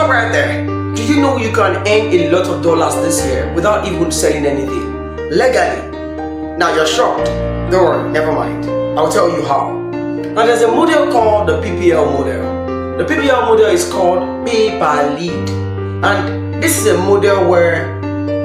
Stop right there. Do you know you can earn a lot of dollars this year without even selling anything? Legally. Now you're shocked. Don't worry, never mind. I'll tell you how. Now there's a model called the PPL model. The PPL model is called PayperLead. And this is a model where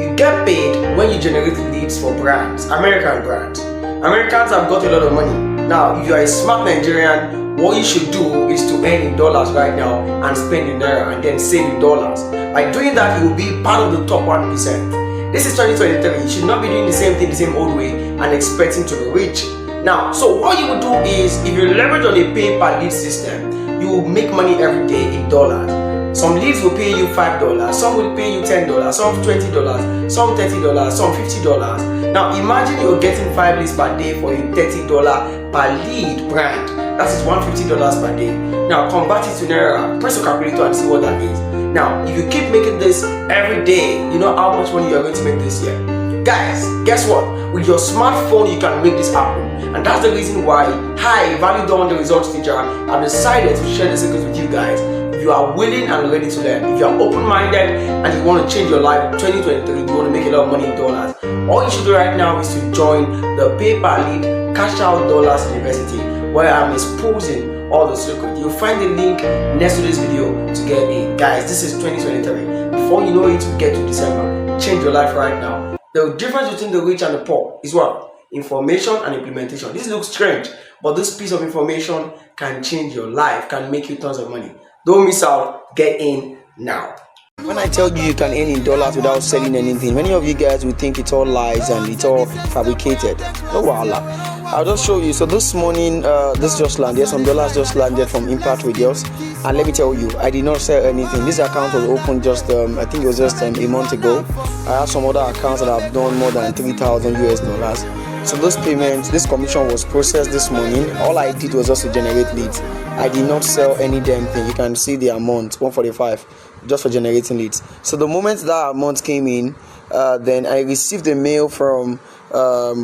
you get paid when you generate leads for brands, American brands. Americans have got a lot of money. Now, if you are a smart Nigerian, what you should do is to earn in dollars right now and spend in naira and then save in dollars. By doing that, you will be part of the top 1%. This is 2023. You should not be doing the same thing the same old way and expecting to be rich. Now, so what you would do is, if you leverage on a pay-per-lead system, you will make money every day in dollars. Some leads will pay you $5, some will pay you $10, some $20, some $30, some $50. Now imagine you're getting 5 leads per day for a $30 per lead brand. That is $150 per day. Now convert it to naira, press your calculator and see what that is. Now if you keep making this every day, you know how much money you're going to make this year. Guys, guess what? With your smartphone you can make this happen. And that's the reason why I, Value Dawn, the results teacher, have decided to share the secrets with you guys. If you are willing and ready to learn, if you are open-minded and you want to change your life 2023, you want to make a lot of money in dollars, all you should do right now is to join the PayperLead Cash Out Dollars University, where I'm exposing all the secrets. You'll find the link next to this video to get in. Guys, this is 2023. Before you know it, we get to December. Change your life right now. The difference between the rich and the poor is what? Information and implementation. This looks strange, but this piece of information can change your life, can make you tons of money. Don't miss out. Get in now. When I tell you you can earn in dollars without selling anything, many of you guys will think it's all lies and it's all fabricated. No wala. I'll just show you. So this morning, this just landed. Some dollars just landed from Impact Radios, and let me tell you, I did not sell anything. This account was opened just, I think it was just a month ago. I have some other accounts that have done more than $3,000. So those payments, this commission was processed this morning. All I did was just to generate leads. I did not sell any damn thing. You can see the amount, 145, just for generating leads. So the moment that amount came in, then I received a mail from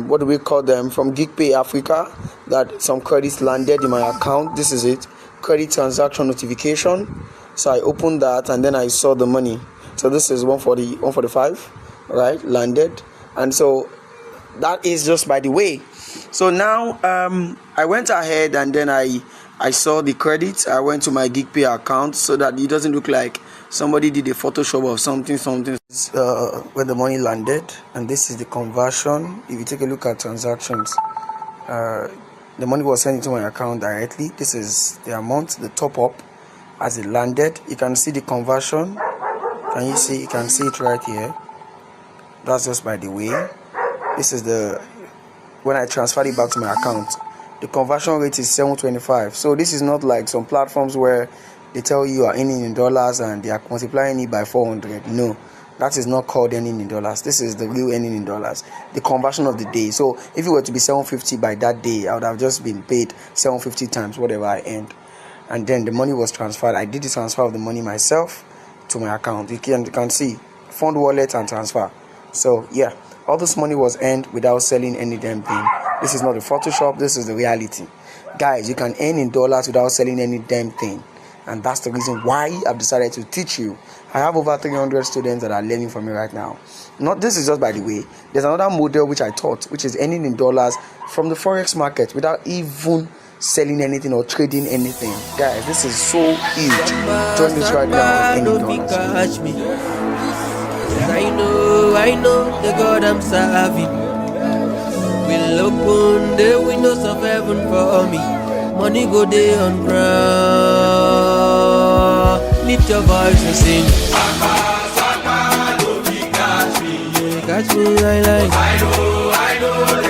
what do we call them, from GigPay Africa, that some credits landed in my account. This is it, credit transaction notification. So I opened that and then I saw the money. So this is 145, right, landed. And so that is just by the way. So now I went ahead and then I saw the credits. I went to my GigPay account so that it doesn't look like somebody did a Photoshop of something. Where the money landed, and this is the conversion. If you take a look at transactions, the money was sent into my account directly. This is the amount, the top up as it landed. You can see the conversion. Can you see? You can see it right here. That's just by the way. This is the when I transferred it back to my account. The conversion rate is 725. So this is not like some platforms where they tell you are earning in dollars and they are multiplying it by 400. No, that is not called earning in dollars. This is the real earning in dollars, the conversion of the day. So if it were to be 750 by that day, I would have just been paid 750 times whatever I earned, and then the money was transferred. I did the transfer of the money myself to my account. You can see fund wallet and transfer. So yeah, all this money was earned without selling any damn thing. This is not a Photoshop. This is the reality. Guys, you can earn in dollars without selling any damn thing. And that's the reason why I've decided to teach you. I have over 300 students that are learning from me right now. This is just by the way. There's another model which I taught, which is earning in dollars from the forex market without even selling anything or trading anything. Guys, this is so huge. Join this right now and earn in dollars. I know the God I'm serving will open the windows of heaven for me. Money go day on ground. Lift your voice and sing. Saka, don't be catch me. Catch me, I like. I know